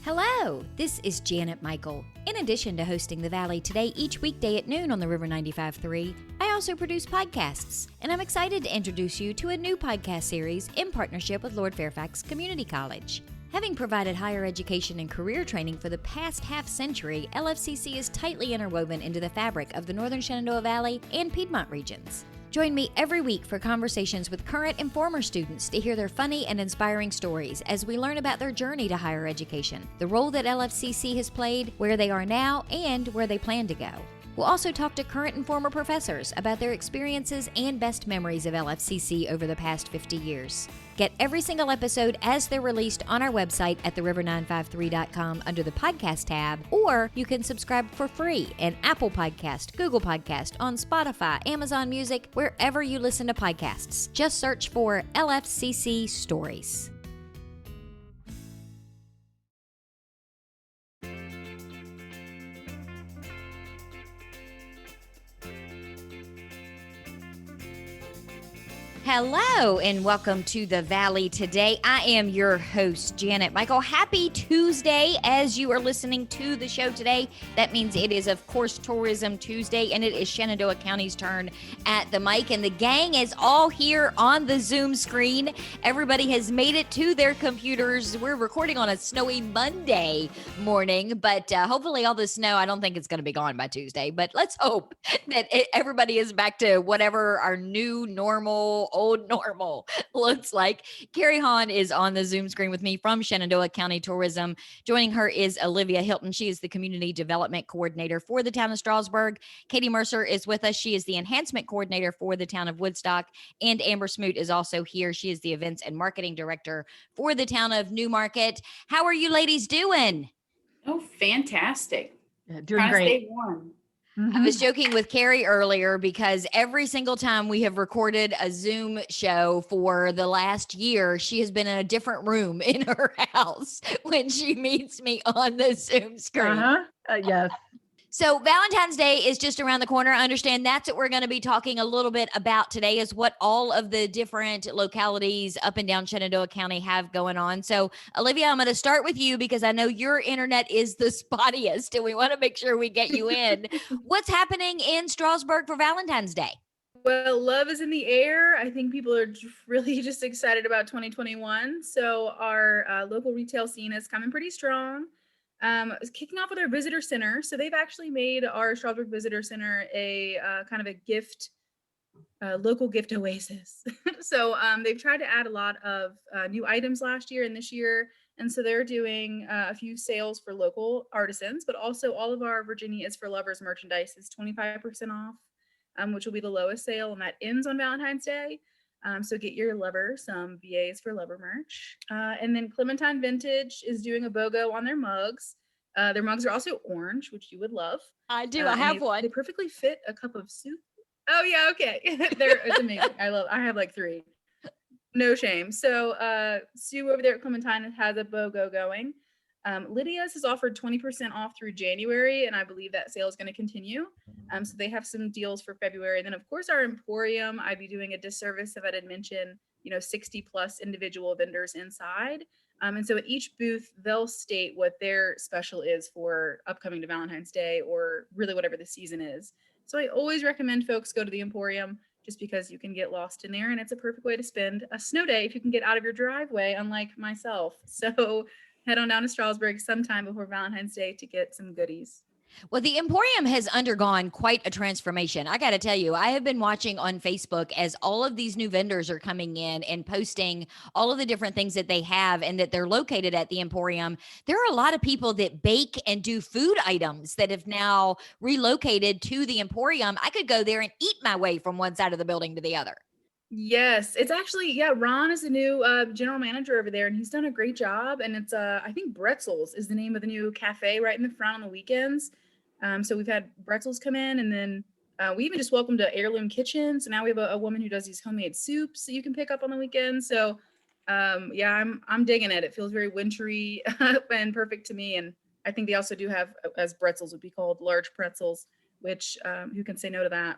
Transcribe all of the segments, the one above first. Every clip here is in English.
Hello, this is Janet Michael. In addition to hosting The Valley Today each weekday at noon on the River 95.3, I also produce podcasts, and I'm excited to introduce you to a new podcast series in partnership with Lord Fairfax Community College. Having provided higher education and career training for the past half-century, LFCC is tightly interwoven into the fabric of the Northern Shenandoah Valley and Piedmont regions. Join me every week for conversations with current and former students to hear their funny and inspiring stories as we learn about their journey to higher education, the role that LFCC has played, where they are now, and where they plan to go. We'll also talk to current and former professors about their experiences and best memories of LFCC over the past 50 years. Get every single episode as they're released on our website at theriver953.com under the podcast tab, or you can subscribe for free in Apple Podcast, Google Podcast, on Spotify, Amazon Music, wherever you listen to podcasts. Just search for LFCC Stories. Hello and welcome to The Valley Today. I am your host, Janet Michael. Happy Tuesday as you are listening to the show today. That means it is, of course, Tourism Tuesday, and it is Shenandoah County's turn at the mic. And the gang is all here on the Zoom screen. Everybody has made it to their computers. We're recording on a snowy Monday morning, but hopefully all the snow, I don't think it's going to be gone by Tuesday, but let's hope that everybody is back to whatever our new normal, old normal looks like. Carrie Hahn is on the Zoom screen with me from Shenandoah County Tourism. Joining her is Olivia Hilton. She is the Community Development Coordinator for the town of Strasburg. Katie Mercer is with us. She is the Enhancement Coordinator for the town of Woodstock. And Amber Smoot is also here. She is the Events and Marketing Director for the town of Newmarket. How are you ladies doing? Oh, fantastic. Doing great. Stay warm. I was joking with Carrie earlier because every single time we have recorded a Zoom show for the last year, she has been in a different room in her house when she meets me on the Zoom screen. Yes. So Valentine's Day is just around the corner. I understand that's what we're going to be talking a little bit about today, is what all of the different localities up and down Shenandoah County have going on. So Olivia, I'm going to start with you because I know your internet is the spottiest and we want to make sure we get you in. What's happening in Strasburg for Valentine's Day? Well, love is in the air. I think people are really just excited about 2021. So our local retail scene is coming pretty strong. Kicking off with our visitor center. So they've actually made our Strasburg Visitor Center a kind of a gift, local gift oasis. So they've tried to add a lot of new items last year and this year. And so they're doing a few sales for local artisans, but also all of our Virginia is for Lovers merchandise is 25% off, which will be the lowest sale. And that ends on Valentine's Day. So get your lover some VAs for lover merch. And then Clementine Vintage is doing a BOGO on their mugs. Their mugs are also orange, which you would love. I do. I have one. They perfectly fit a cup of soup. Oh yeah. Okay. It's amazing. I have like 3. No shame. So Sue over there at Clementine has a BOGO going. Lydia's has offered 20% off through January, and I believe that sale is going to continue. So they have some deals for February. And then, of course, our Emporium, I'd be doing a disservice if I didn't mention, 60 plus individual vendors inside. And so at each booth, they'll state what their special is for upcoming to Valentine's Day or really whatever the season is. So I always recommend folks go to the Emporium just because you can get lost in there, and it's a perfect way to spend a snow day if you can get out of your driveway, unlike myself. So head on down to Strasburg sometime before Valentine's Day to get some goodies. Well, the Emporium has undergone quite a transformation. I got to tell you, I have been watching on Facebook as all of these new vendors are coming in and posting all of the different things that they have and that they're located at the Emporium. There are a lot of people that bake and do food items that have now relocated to the Emporium. I could go there and eat my way from one side of the building to the other. Yes, it's actually, Ron is the new general manager over there, and he's done a great job. And it's, I think Bretzels is the name of the new cafe right in the front on the weekends. So we've had Bretzels come in, and then we even just welcomed to Heirloom Kitchen. So now we have a woman who does these homemade soups that you can pick up on the weekends. So I'm digging it. It feels very wintry and perfect to me. And I think they also do have, as Bretzels would be called, large pretzels, which who can say no to that?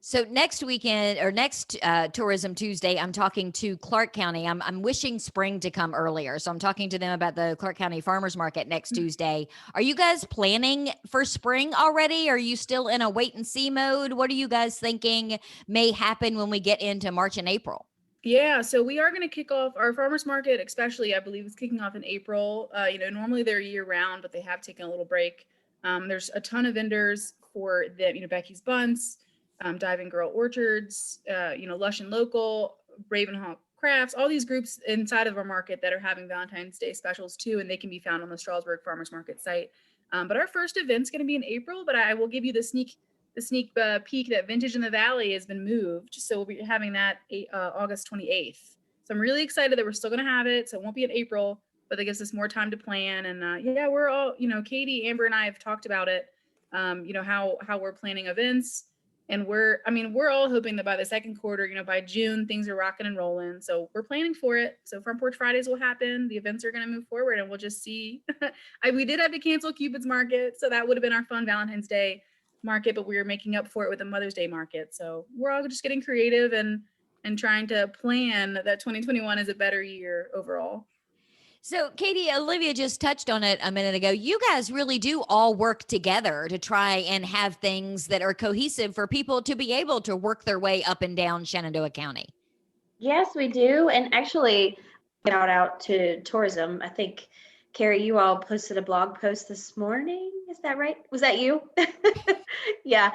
So next weekend or next Tourism Tuesday, I'm talking to Clark County. I'm wishing spring to come earlier. So I'm talking to them about the Clark County Farmers Market next Tuesday. Are you guys planning for spring already? Are you still in a wait and see mode? What are you guys thinking may happen when we get into March and April? Yeah, so we are going to kick off our farmers market, especially I believe is kicking off in April. Normally they're year round, but they have taken a little break. There's a ton of vendors for them, Becky's Bunts, Diving Girl Orchards, Lush and Local, Ravenhawk Crafts, all these groups inside of our market that are having Valentine's Day specials too, and they can be found on the Strasburg Farmers Market site. But our first event's going to be in April, but I will give you the sneak peek that Vintage in the Valley has been moved. So we'll be having that August 28th. So I'm really excited that we're still going to have it. So it won't be in April, but that gives us more time to plan. And we're all, Katie, Amber, and I have talked about it, how we're planning events. And we're all hoping that by the second quarter, by June, things are rocking and rolling. So we're planning for it. So Front Porch Fridays will happen. The events are going to move forward and we'll just see. We did have to cancel Cupid's Market. So that would have been our fun Valentine's Day market, but we were making up for it with a Mother's Day market. So we're all just getting creative and trying to plan that 2021 is a better year overall. So, Katie, Olivia just touched on it a minute ago. You guys really do all work together to try and have things that are cohesive for people to be able to work their way up and down Shenandoah County. Yes, we do. And actually, shout out to tourism. I think, Carrie, you all posted a blog post this morning. Is that right? Was that you? Yeah.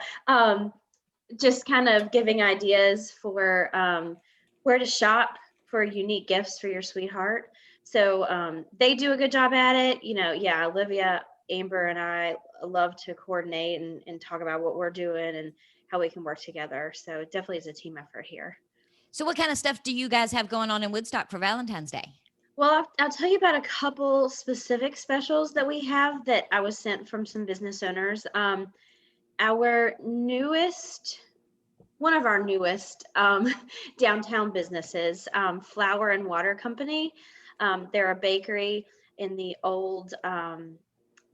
Just kind of giving ideas for where to shop for unique gifts for your sweetheart. So they do a good job at it. Olivia, Amber, and I love to coordinate and talk about what we're doing and how we can work together. So it definitely is a team effort here. So what kind of stuff do you guys have going on in Woodstock for Valentine's Day? Well, I'll tell you about a couple specific specials that we have that I was sent from some business owners. One of our newest downtown businesses, Flour and Water Company. They're a bakery in the old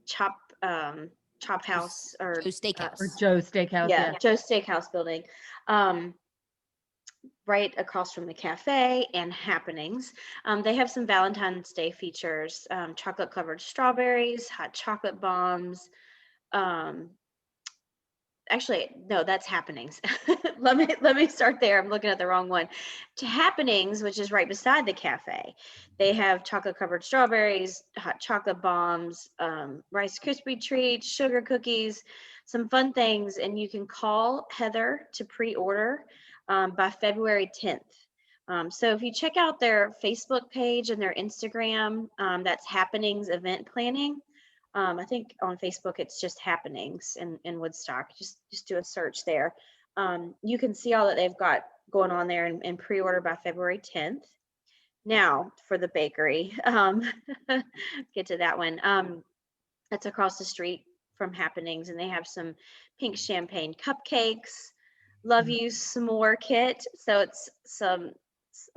Chop House or Joe's Steakhouse. Or Joe's Steakhouse. Yeah, Joe's Steakhouse building. Right across from the cafe and Happenings. They have some Valentine's Day features, chocolate covered strawberries, hot chocolate bombs. Actually, no, that's Happenings. let me start there. I'm looking at the wrong one. To Happenings, which is right beside the cafe, they have chocolate covered strawberries, hot chocolate bombs, Rice Krispie treats, sugar cookies, some fun things. And you can call Heather to pre-order by February 10th. So if you check out their Facebook page and their Instagram, that's Happenings Event Planning. I think on Facebook, it's just Happenings in Woodstock. Just do a search there. You can see all that they've got going on there and pre-order by February 10th. Now for the bakery, get to that one. That's across the street from Happenings, and they have some pink champagne cupcakes, Love You S'more kit. So it's a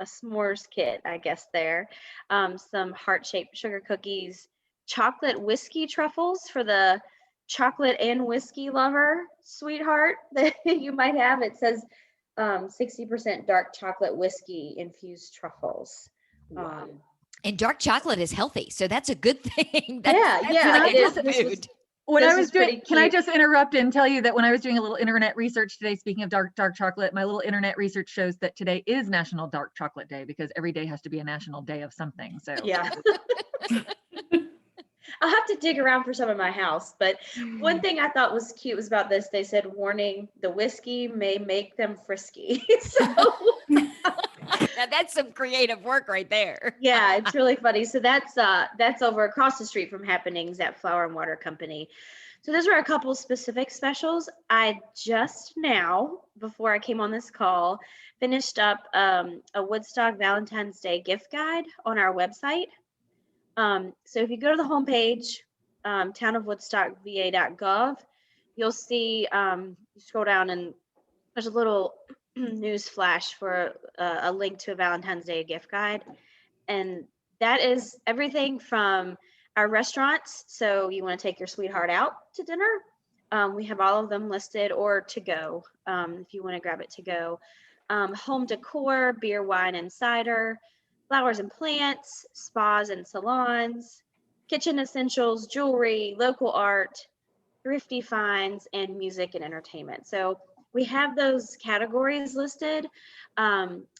s'mores kit, I guess there. Some heart-shaped sugar cookies, chocolate whiskey truffles for the chocolate and whiskey lover sweetheart that you might have. It says 60% dark chocolate whiskey infused truffles. Wow. And dark chocolate is healthy, so that's a good thing. When I was doing, can I just interrupt and tell you that when I was doing a little internet research today, speaking of dark chocolate, my little internet research shows that today is National Dark Chocolate Day because every day has to be a national day of something. So yeah. I'll have to dig around for some in my house. But one thing I thought was cute was about this. They said, warning, the whiskey may make them frisky. So now that's some creative work right there. Yeah, it's really funny. So that's over across the street from Happenings at Flour and Water Company. So those were a couple specific specials. I just now, before I came on this call, finished up a Woodstock Valentine's Day gift guide on our website. So if you go to the homepage, townofwoodstockva.gov, you'll see, you scroll down and there's a little news flash for a link to a Valentine's Day gift guide. And that is everything from our restaurants. So you want to take your sweetheart out to dinner, We have all of them listed, or to go, if you want to grab it to go. Home decor, beer, wine, and cider, flowers and plants, spas and salons, kitchen essentials, jewelry, local art, thrifty finds, and music and entertainment. So we have those categories listed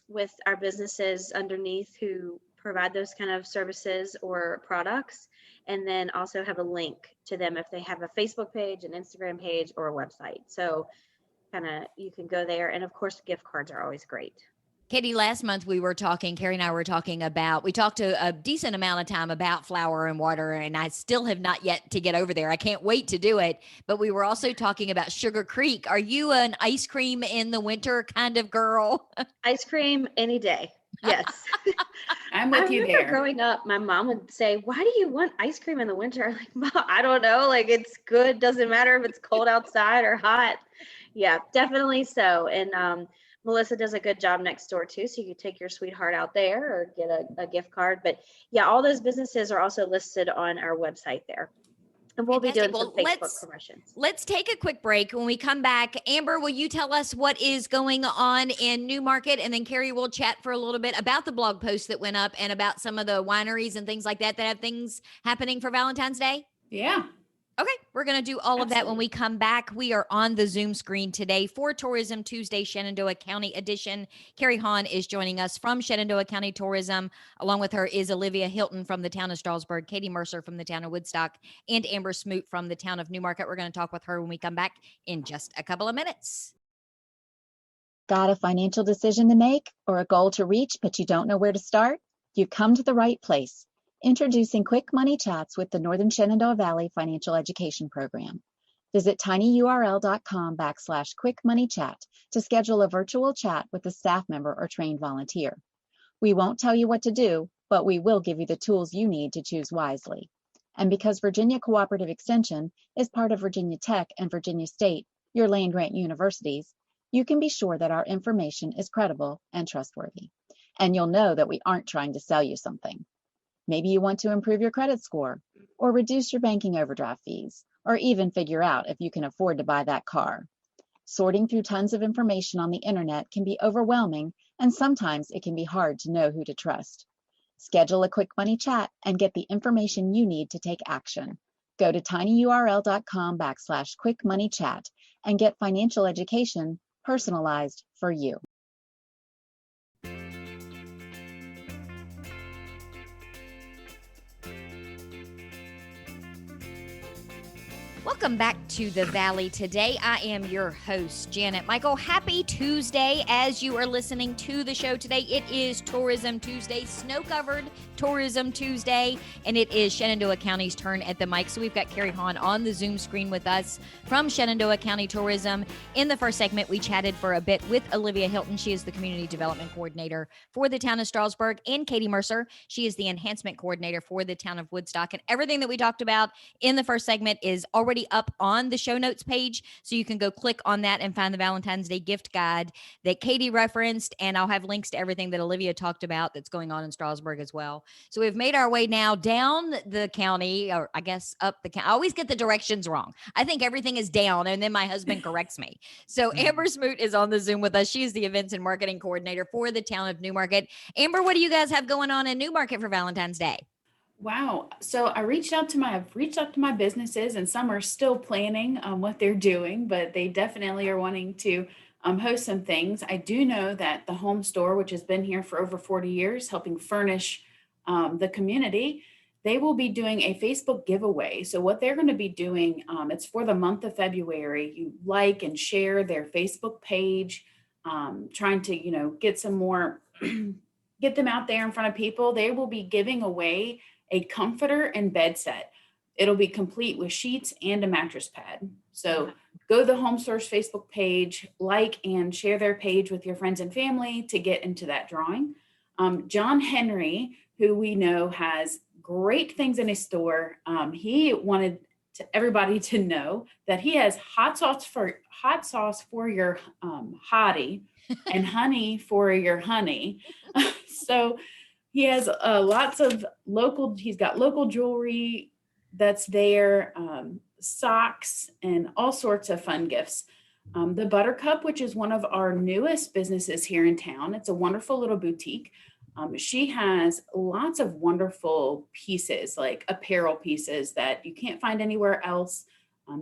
with our businesses underneath who provide those kind of services or products, and then also have a link to them if they have a Facebook page, an Instagram page, or a website. So kind of you can go there, and of course gift cards are always great. Katie, last month Carrie and I were talking about, we talked a decent amount of time about Flower and Water, and I still have not yet to get over there. I can't wait to do it. But we were also talking about Sugar Creek. Are you an ice cream in the winter kind of girl? Ice cream any day. Yes. I'm I with you remember there. growing up, my mom would say, "Why do you want ice cream in the winter?" I'm like, "Mom, I don't know. Like, it's good. Doesn't matter if it's cold outside or hot." Yeah, definitely so. And Melissa does a good job next door too. So you could take your sweetheart out there or get a gift card. But yeah, all those businesses are also listed on our website there. And we'll be Fantastic. doing some Well, Facebook promotions. let's take a quick break. When we come back, Amber, will you tell us what is going on in Newmarket? And then Carrie will chat for a little bit about the blog post that went up and about some of the wineries and things like that that have things happening for Valentine's Day. Yeah. Okay, we're going to do all of that when we come back. We are on the Zoom screen today for Tourism Tuesday, Shenandoah County edition. Carrie Hahn is joining us from Shenandoah County Tourism. Along with her is Olivia Hilton from the town of Strasburg, Katie Mercer from the town of Woodstock, and Amber Smoot from the town of Newmarket. We're going to talk with her when we come back in just a couple of minutes. Got a financial decision to make or a goal to reach, but you don't know where to start? You've come to the right place. Introducing Quick Money Chats with the Northern Shenandoah Valley Financial Education Program. Visit tinyurl.com/Quick Money Chat to schedule a virtual chat with a staff member or trained volunteer. We won't tell you what to do, but we will give you the tools you need to choose wisely. And because Virginia Cooperative Extension is part of Virginia Tech and Virginia State, your land-grant universities, you can be sure that our information is credible and trustworthy. And you'll know that we aren't trying to sell you something. Maybe you want to improve your credit score, or reduce your banking overdraft fees, or even figure out if you can afford to buy that car. Sorting through tons of information on the internet can be overwhelming, and sometimes it can be hard to know who to trust. Schedule a Quick Money Chat and get the information you need to take action. Go to tinyurl.com/Quick Money Chat and get financial education personalized for you. Welcome back to the Valley. Today, I am your host, Janet Michael. Happy Tuesday as you are listening to the show today. It is Tourism Tuesday, snow-covered Tourism Tuesday, and it is Shenandoah County's turn at the mic. So we've got Carrie Hahn on the Zoom screen with us from Shenandoah County Tourism. In the first segment, we chatted for a bit with Olivia Hilton. She is the Community Development Coordinator for the town of Strasburg, and Katie Mercer. She is the Enhancement Coordinator for the town of Woodstock. And everything that we talked about in the first segment is already up on the show notes page, so you can go click on that and find the Valentine's Day gift guide that Katie referenced, and I'll have links to everything that Olivia talked about that's going on in Strasburg as well. So we've made our way now down the county, or I guess up the county. I always get the directions wrong. I think everything is down, and then my husband corrects me. So Amber Smoot is on the Zoom with us. She is the Events and Marketing Coordinator for the town of Newmarket. Amber, what do you guys have going on in Newmarket for Valentine's Day? Wow. So I've reached out to my businesses, and some are still planning what they're doing, but they definitely are wanting to host some things. I do know that the home store, which has been here for over 40 years, helping furnish the community, they will be doing a Facebook giveaway. So what they're going to be doing, it's for the month of February. You like and share their Facebook page, trying to, get some more, get them out there in front of people. They will be giving away a comforter and bed set. It'll be complete with sheets and a mattress pad. So go to the Home Source Facebook page, like and share their page with your friends and family to get into that drawing. John Henry, who we know has great things in his store, he wanted everybody to know that he has hot sauce for your hottie and honey for your honey. So he has he's got local jewelry, that's there, socks, and all sorts of fun gifts. The Buttercup, which is one of our newest businesses here in town, it's a wonderful little boutique. She has lots of wonderful pieces, like apparel pieces that you can't find anywhere else.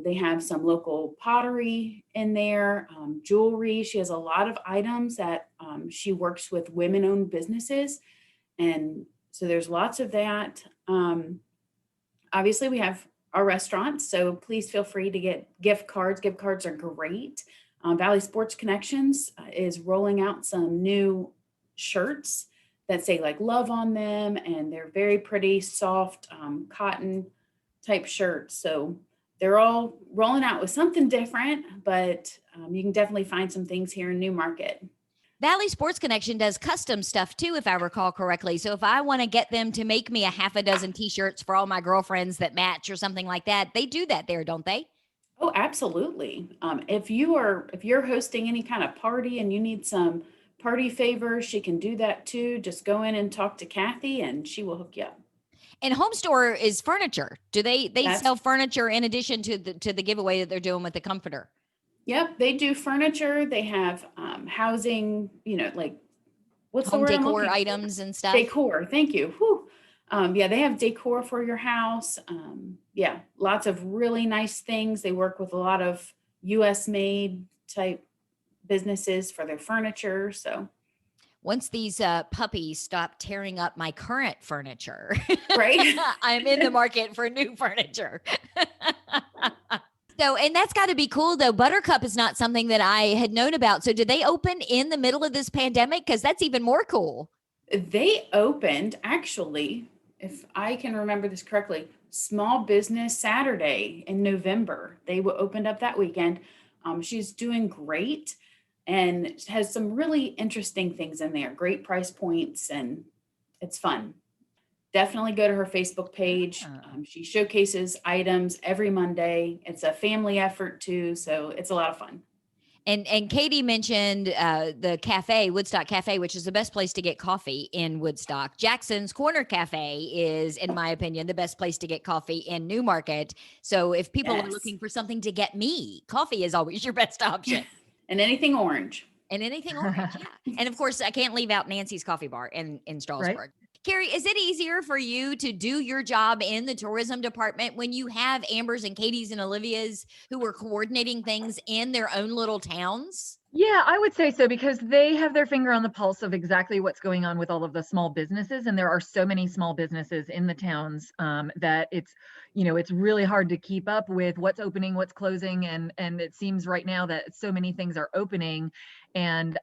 They have some local pottery in there, jewelry. She has a lot of items that she works with women-owned businesses. And so there's lots of that. Obviously, we have our restaurants, so please feel free to get gift cards. Gift cards are great. Valley Sports Connections is rolling out some new shirts that say like love on them, and they're very pretty, soft cotton type shirts. So they're all rolling out with something different, but you can definitely find some things here in Newmarket. Valley Sports Connection does custom stuff too, if I recall correctly. So if I want to get them to make me a half a dozen t-shirts for all my girlfriends that match or something like that, they do that there, don't they? Oh, absolutely. If you're hosting any kind of party and you need some party favors, she can do that too. Just go in and talk to Kathy and she will hook you up. And Home Store is furniture. Do they That's- sell furniture in addition to the giveaway that they're doing with the comforter? Yep, they do furniture. They have housing, like what's the Home word I'm decor looking for? items and stuff. Decor. Thank you. Whew. Yeah, they have decor for your house. Yeah, lots of really nice things. They work with a lot of US made type businesses for their furniture. So Once these puppies stop tearing up my current furniture, right. I'm in the market for new furniture. So, and that's got to be cool though. Buttercup is not something that I had known about. So did they open in the middle of this pandemic? Because that's even more cool. They opened, actually, if I can remember this correctly, Small Business Saturday in November. They opened up that weekend. She's doing great and has some really interesting things in there, great price points, and it's fun. Definitely go to her Facebook page. She showcases items every Monday. It's a family effort too, so it's a lot of fun. And Katie mentioned the cafe, Woodstock Cafe, which is the best place to get coffee in Woodstock. Jackson's Corner Cafe is, in my opinion, the best place to get coffee in Newmarket. So if people are looking for something to get me, coffee is always your best option. And anything orange. And anything orange, yeah. And of course, I can't leave out Nancy's Coffee Bar in Strasburg. Right. Carrie, is it easier for you to do your job in the tourism department when you have Amber's and Katie's and Olivia's who are coordinating things in their own little towns? Yeah, I would say so, because they have their finger on the pulse of exactly what's going on with all of the small businesses. And there are so many small businesses in the towns that it's really hard to keep up with what's opening, what's closing. And it seems right now that so many things are opening. And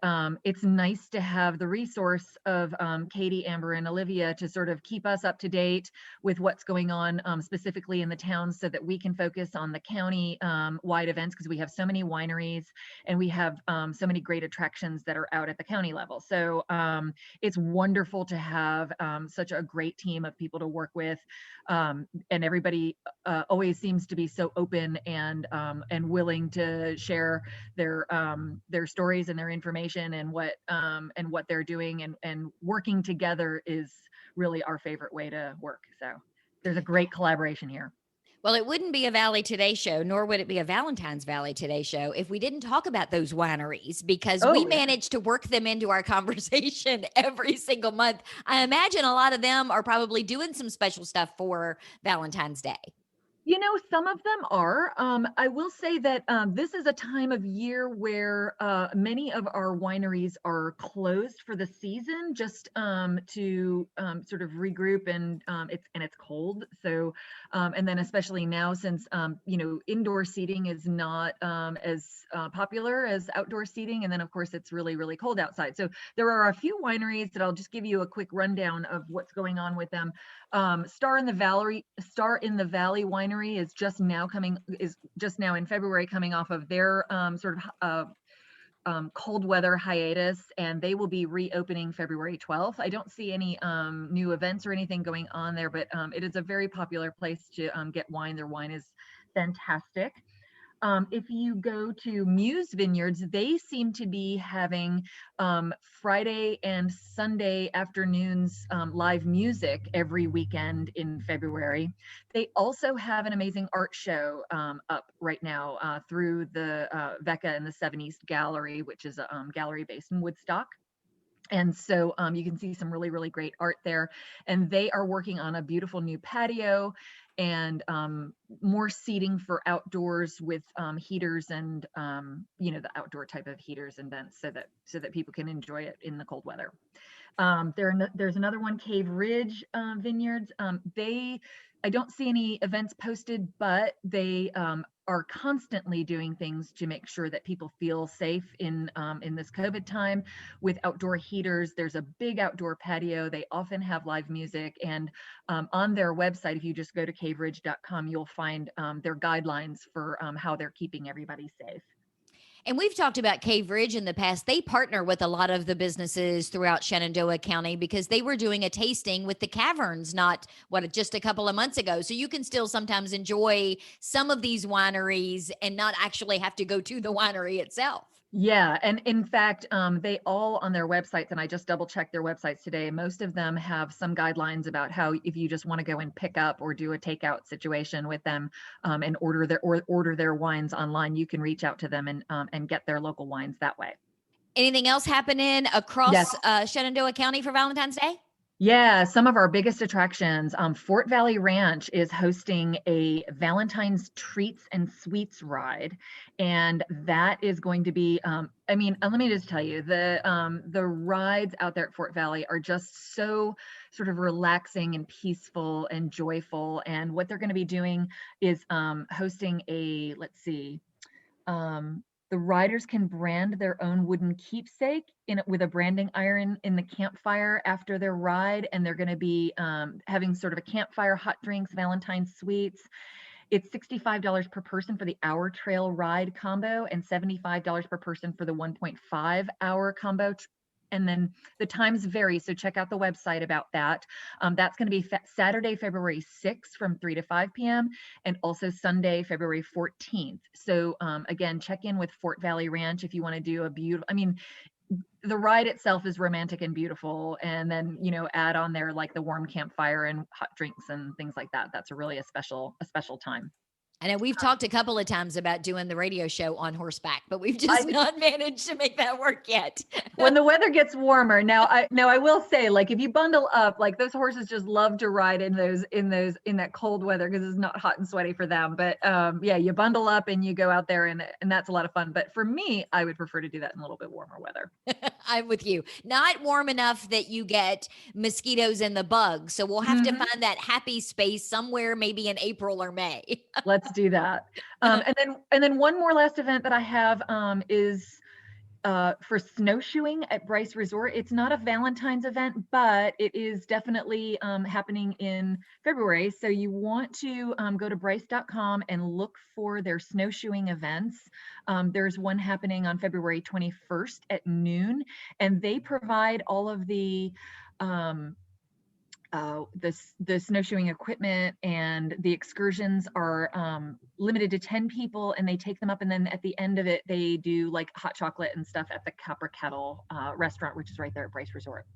it's nice to have the resource of Katie, Amber, and Olivia to sort of keep us up to date with what's going on specifically in the towns, so that we can focus on the county wide events, because we have so many wineries and we have so many great attractions that are out at the county level. So it's wonderful to have such a great team of people to work with. And everybody always seems to be so open and willing to share their stories and their information and what they're doing, and working together is really our favorite way to work. So there's a great collaboration here. Well, it wouldn't be a Valley Today show, nor would it be a Valentine's Valley Today show if we didn't talk about those wineries, because we managed to work them into our conversation every single month. I imagine a lot of them are probably doing some special stuff for Valentine's Day. Some of them are. I will say that this is a time of year where many of our wineries are closed for the season, just to sort of regroup, and it's cold. So, and then especially now, since indoor seating is not as popular as outdoor seating, and then of course it's really, really cold outside. So there are a few wineries that I'll just give you a quick rundown of what's going on with them. Star in the Valley Winery is just now in February, coming off of their sort of cold weather hiatus, and they will be reopening February 12th. I don't see any new events or anything going on there, but it is a very popular place to get wine. Their wine is fantastic. If you go to Muse Vineyards, they seem to be having Friday and Sunday afternoons live music every weekend in February. They also have an amazing art show up right now through the Vecca and the 70s Gallery, which is a gallery based in Woodstock. And so you can see some really, really great art there. And they are working on a beautiful new patio and more seating for outdoors with heaters and the outdoor type of heaters and vents so that people can enjoy it in the cold weather. There's another one, Cave Ridge Vineyards. I don't see any events posted, but they are constantly doing things to make sure that people feel safe in this COVID time with outdoor heaters. There's a big outdoor patio. They often have live music, and on their website, if you just go to caveridge.com, you'll find their guidelines for how they're keeping everybody safe. And we've talked about Cave Ridge in the past. They partner with a lot of the businesses throughout Shenandoah County because they were doing a tasting with the caverns just a couple of months ago. So you can still sometimes enjoy some of these wineries and not actually have to go to the winery itself. Yeah. And in fact, they all on their websites, and I just double checked their websites today, most of them have some guidelines about how if you just want to go and pick up or do a takeout situation with them and order their wines online, you can reach out to them and get their local wines that way. Anything else happening across Yes. Shenandoah County for Valentine's Day? Yeah, some of our biggest attractions. Fort Valley Ranch is hosting a Valentine's Treats and Sweets ride, and that is going to be. Let me just tell you, the rides out there at Fort Valley are just so sort of relaxing and peaceful and joyful. And what they're going to be doing is hosting a, let's see. The riders can brand their own wooden keepsake with a branding iron in the campfire after their ride, and they're going to be having sort of a campfire hot drinks, Valentine sweets. It's $65 per person for the hour trail ride combo and $75 per person for the 1.5 hour combo. And then the times vary, so check out the website about that. That's going to be Saturday, February 6th from 3 to 5 p.m. and also Sunday, February 14th. So again, check in with Fort Valley Ranch if you want to do a beautiful, the ride itself is romantic and beautiful, and then add on there like the warm campfire and hot drinks and things like that. That's a special time. I know we've talked a couple of times about doing the radio show on horseback, but we've just not managed to make that work yet. When the weather gets warmer, now I will say, like, if you bundle up, like those horses just love to ride in that cold weather because it's not hot and sweaty for them. But yeah, you bundle up and you go out there and that's a lot of fun. But for me, I would prefer to do that in a little bit warmer weather. I'm with you. Not warm enough that you get mosquitoes and the bugs. So we'll have to find that happy space somewhere, maybe in April or May. Let's do that. And then one more last event that I have is for snowshoeing at Bryce Resort. It's not a Valentine's event, but it is definitely happening in February. So you want to go to bryce.com and look for their snowshoeing events. There's one happening on February 21st at noon, and they provide all of the snowshoeing equipment, and the excursions are limited to 10 people, and they take them up, and then at the end of it they do like hot chocolate and stuff at the Copper Kettle restaurant, which is right there at Bryce Resort.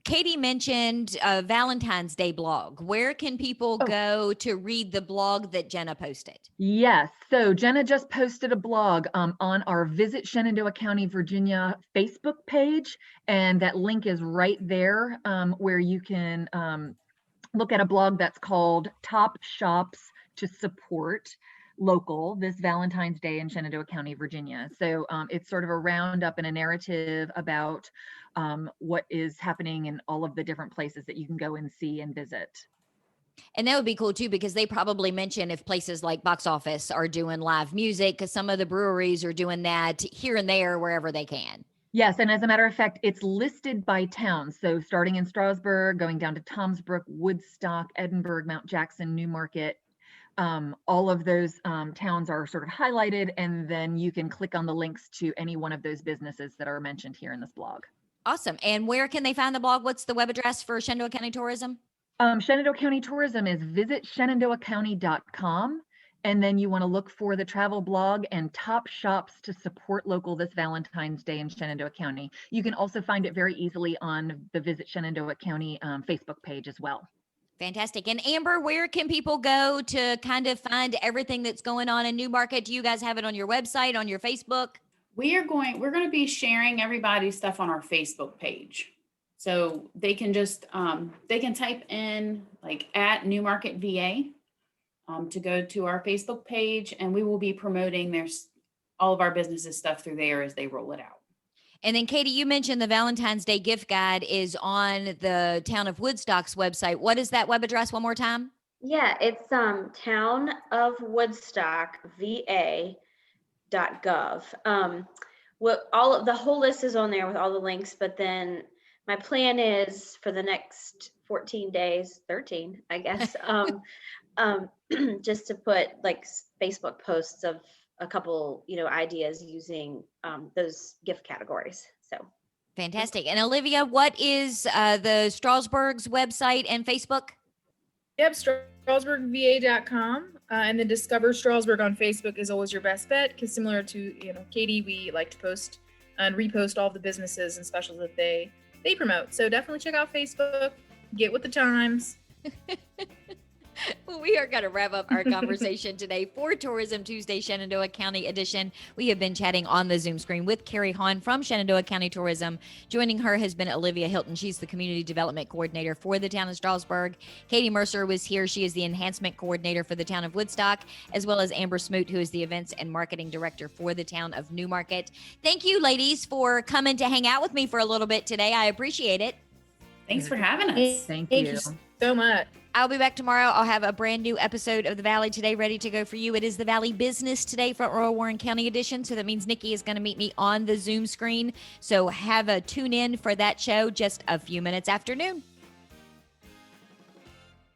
Katie mentioned a Valentine's Day blog. Where can people go to read the blog that Jenna posted? Yes. So Jenna just posted a blog on our Visit Shenandoah County, Virginia Facebook page. And that link is right there where you can look at a blog that's called Top Shops to Support Local this Valentine's Day in Shenandoah County, Virginia. So it's sort of a roundup and a narrative about what is happening in all of the different places that you can go and see and visit. And that would be cool too, because they probably mention if places like Box Office are doing live music, because some of the breweries are doing that here and there wherever they can. Yes, and as a matter of fact, it's listed by town. So starting in Strasburg, going down to Tomsbrook, Woodstock, Edinburgh, Mount Jackson, Newmarket, all of those towns are sort of highlighted, and then you can click on the links to any one of those businesses that are mentioned here in this blog. Awesome. And where can they find the blog? What's the web address for Shenandoah County Tourism? Shenandoah County Tourism is visitshenandoahcounty.com. And then you want to look for the travel blog and top shops to support local this Valentine's Day in Shenandoah County. You can also find it very easily on the Visit Shenandoah County Facebook page as well. Fantastic. And Amber, where can people go to kind of find everything that's going on in Newmarket? Do you guys have it on your website, on your Facebook? We're going to be sharing everybody's stuff on our Facebook page. So they can just, they can type in like at Newmarket VA to go to our Facebook page, and we will be promoting all of our businesses stuff through there as they roll it out. And then Katie, you mentioned the Valentine's Day gift guide is on the Town of Woodstock's website. What is that web address one more time? Yeah, it's Town of Woodstock VA.gov. The whole list is on there with all the links, but then my plan is for the next 13 days, I guess, just to put like Facebook posts of a couple, ideas using those gift categories. So fantastic. And Olivia, what is the Strasburg's website and Facebook? Yep, StrasburgVA.com. And then Discover Strasburg on Facebook is always your best bet, because similar to Katie, we like to post and repost all the businesses and specials that they promote. So definitely check out Facebook, get with the times. Well, we are going to wrap up our conversation today for Tourism Tuesday Shenandoah County edition. We have been chatting on the Zoom screen with Carrie Hahn from Shenandoah County Tourism. Joining her has been Olivia Hilton. She's the Community Development Coordinator for the town of Strasburg. Katie Mercer was here. She is the Enhancement Coordinator for the town of Woodstock, as well as Amber Smoot, who is the Events and Marketing Director for the town of Newmarket. Thank you, ladies, for coming to hang out with me for a little bit today. I appreciate it. Thanks for having us. Thank Thank you. you so much. I'll be back tomorrow. I'll have a brand new episode of The Valley Today ready to go for you. It is The Valley Business Today, Front Royal Warren County edition. So that means Nikki is going to meet me on the Zoom screen. So have a tune in for that show just a few minutes after noon.